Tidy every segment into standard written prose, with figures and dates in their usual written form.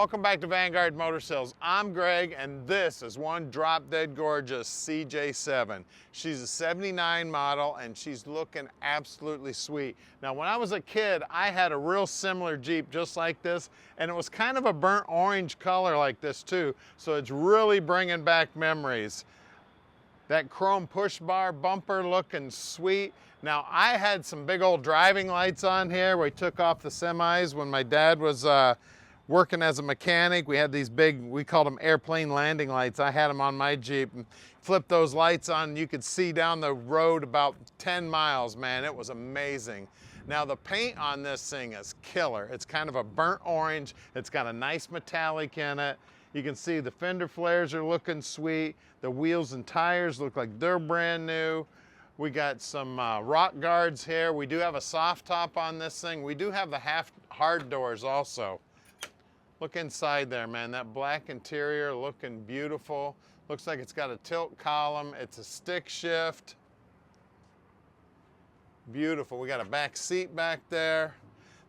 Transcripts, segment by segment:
Welcome back to Vanguard Motor Sales. I'm Greg, and this is one drop dead gorgeous CJ7. She's a 79 model, and she's looking absolutely sweet. Now, when I was a kid, I had a real similar Jeep just like this, and it was kind of a burnt orange color like this too, so it's really bringing back memories. That chrome push bar bumper looking sweet. Now, I had some big old driving lights on here. We took off the semis when my dad was working as a mechanic. We had these big, we called them airplane landing lights. I had them on my Jeep, and flipped those lights on and you could see down the road about 10 miles, man. It was amazing. Now the paint on this thing is killer. It's kind of a burnt orange. It's got a nice metallic in it. You can see the fender flares are looking sweet. The wheels and tires look like they're brand new. We got some rock guards here. We do have a soft top on this thing. We do have the half hard doors also. Look inside there, man. That black interior looking beautiful. Looks like it's got a tilt column. It's a stick shift. Beautiful. We got a back seat back there.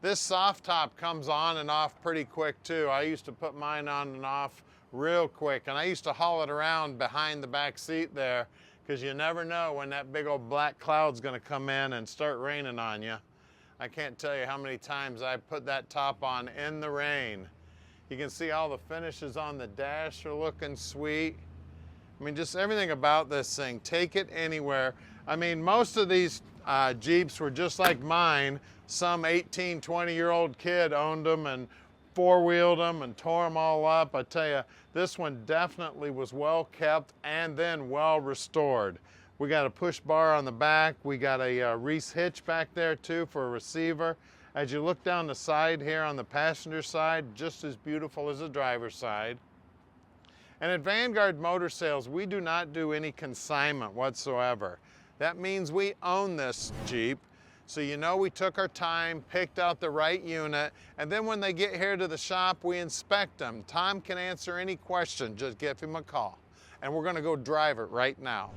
This soft top comes on and off pretty quick too. I used to put mine on and off real quick, and I used to haul it around behind the back seat there because you never know when that big old black cloud's gonna come in and start raining on you. I can't tell you how many times I put that top on in the rain. You can see all the finishes on the dash are looking sweet. I mean, just everything about this thing. Take it anywhere. I mean, most of these Jeeps were just like mine. Some 18, 20-year-old kid owned them and four-wheeled them and tore them all up. I tell you, this one definitely was well kept and then well restored. We got a push bar on the back. We got a Reese hitch back there too for a receiver. As you look down the side here on the passenger side, just as beautiful as the driver's side. And at Vanguard Motor Sales, we do not do any consignment whatsoever. That means we own this Jeep. So you know we took our time, picked out the right unit, and then when they get here to the shop, we inspect them. Tom can answer any question, just give him a call. And we're gonna go drive it right now.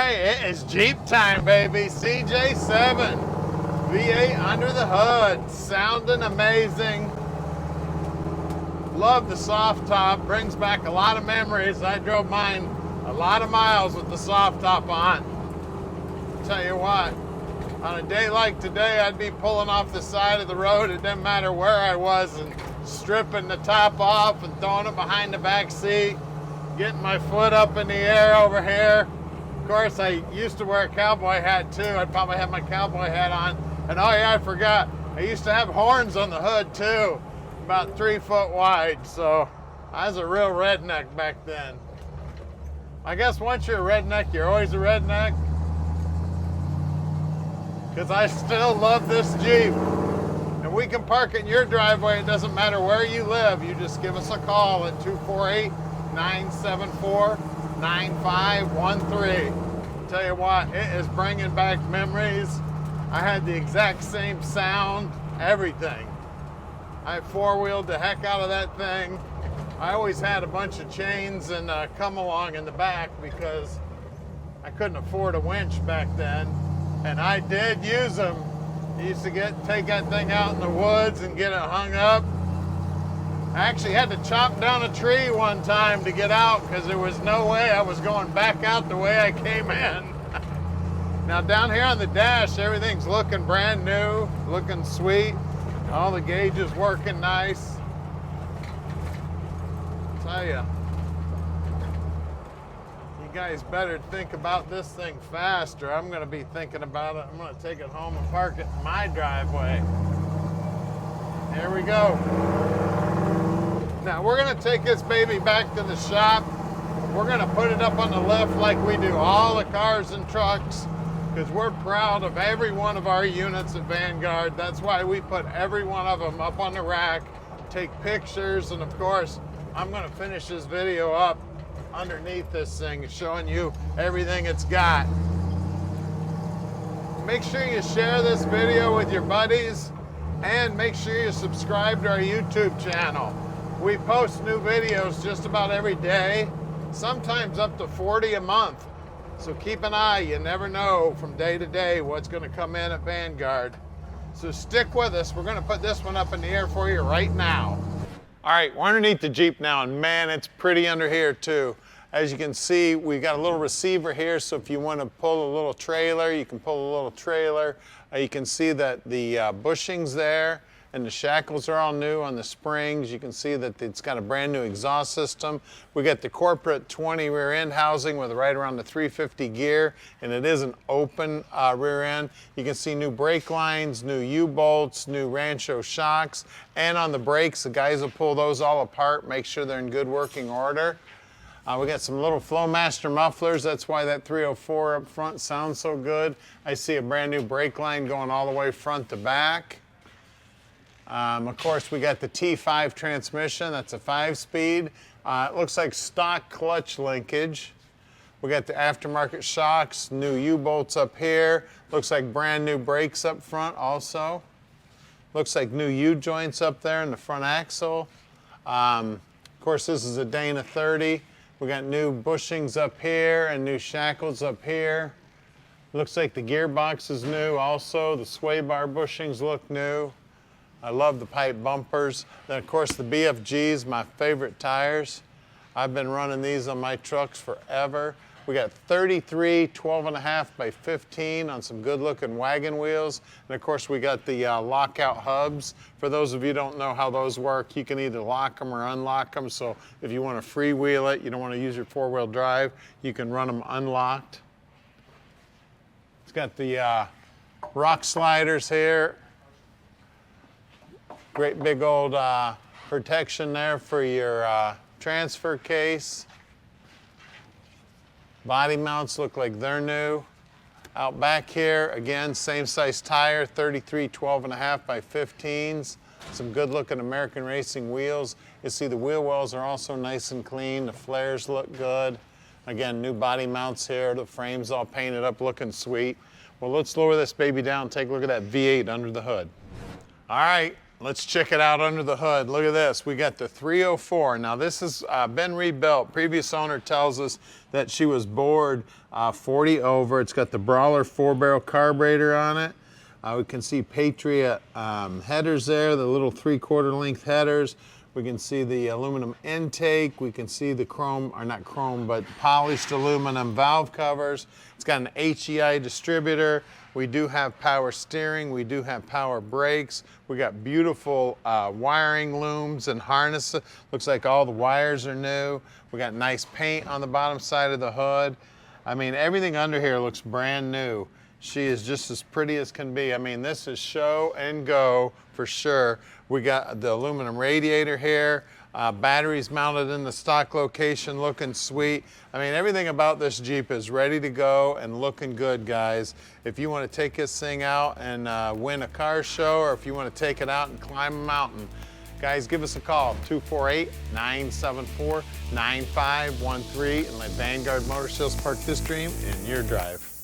It is Jeep time, baby. CJ7 V8 under the hood, sounding amazing. Love the soft top, brings back a lot of memories. I drove mine a lot of miles with the soft top on. Tell you what, on a day like today, I'd be pulling off the side of the road. It didn't matter where I was, and stripping the top off and throwing it behind the back seat, getting my foot up in the air over here. Of course, I used to wear a cowboy hat too. I'd probably have my cowboy hat on. And oh yeah, I forgot. I used to have horns on the hood too, about 3 foot wide. So I was a real redneck back then. I guess once you're a redneck, you're always a redneck. Because I still love this Jeep. And we can park it in your driveway. It doesn't matter where you live. You just give us a call at 248-974-9513. Tell you what, it is bringing back memories. I had the exact same sound, everything. I four-wheeled the heck out of that thing. I always had a bunch of chains and come along in the back because I couldn't afford a winch back then. And I did use them. I used to take that thing out in the woods and get it hung up. I actually had to chop down a tree one time to get out because there was no way I was going back out the way I came in. Now down here on the dash, everything's looking brand new, looking sweet. All the gauges working nice. Tell you, you guys better think about this thing fast, or I'm gonna be thinking about it. I'm gonna take it home and park it in my driveway. Here we go. Now we're gonna take this baby back to the shop. We're gonna put it up on the lift like we do all the cars and trucks. because we're proud of every one of our units at Vanguard. That's why we put every one of them up on the rack, take pictures, and of course, I'm gonna finish this video up underneath this thing, showing you everything it's got. Make sure you share this video with your buddies, and make sure you subscribe to our YouTube channel. We post new videos just about every day, sometimes up to 40 a month. So keep an eye, you never know from day to day what's gonna come in at Vanguard. So stick with us, we're gonna put this one up in the air for you right now. All right, we're underneath the Jeep now, and man, it's pretty under here too. As you can see, we got a little receiver here, so if you want to pull a little trailer, you can pull a little trailer. You can see that the bushings there and the shackles are all new on the springs. You can see that it's got a brand new exhaust system. We got the corporate 20 rear end housing with right around the 350 gear, and it is an open rear end. You can see new brake lines, new U-bolts, new Rancho shocks, and on the brakes, the guys will pull those all apart, make sure they're in good working order. We got some little Flowmaster mufflers. That's why that 304 up front sounds so good. I see a brand new brake line going all the way front to back. Of course, we got the T5 transmission. That's a 5-speed. It looks like stock clutch linkage. We got the aftermarket shocks, new U-bolts up here. Looks like brand new brakes up front also. Looks like new U-joints up there in the front axle. Of course, this is a Dana 30. We got new bushings up here and new shackles up here. Looks like the gearbox is new also. The sway bar bushings look new. I love the pipe bumpers. Then of course the BFGs, my favorite tires. I've been running these on my trucks forever. We got 33 12.5 by 15 on some good looking wagon wheels. And of course we got the lockout hubs. For those of you who don't know how those work, you can either lock them or unlock them. So if you want to freewheel it, you don't want to use your 4-wheel drive, you can run them unlocked. It's got the rock sliders here. Great big old protection there for your transfer case. Body mounts look like they're new. Out back here, again, same size tire, 33 12.5 by 15s. Some good looking American Racing wheels. You see the wheel wells are also nice and clean. The flares look good. Again, new body mounts here. The frame's all painted up, looking sweet. Well, let's lower this baby down and take a look at that V8 under the hood. All right. Let's check it out under the hood. Look at this. We got the 304. Now this has been rebuilt. Previous owner tells us that she was bored 40 over. It's got the Brawler 4-barrel carburetor on it. We can see Patriot headers there, the little 3/4 length headers. We can see the aluminum intake. We can see the chrome, or not chrome, but polished aluminum valve covers. It's got an HEI distributor. We do have power steering. We do have power brakes. We got beautiful wiring looms and harnesses. Looks like all the wires are new. We got nice paint on the bottom side of the hood. I mean, everything under here looks brand new. She is just as pretty as can be. I mean, this is show and go for sure. We got the aluminum radiator here. Batteries mounted in the stock location, looking sweet. I mean, everything about this Jeep is ready to go and looking good, guys. If you want to take this thing out and win a car show, or if you want to take it out and climb a mountain, guys, give us a call, 248-974-9513, and let Vanguard Motor Sales park this dream in your drive.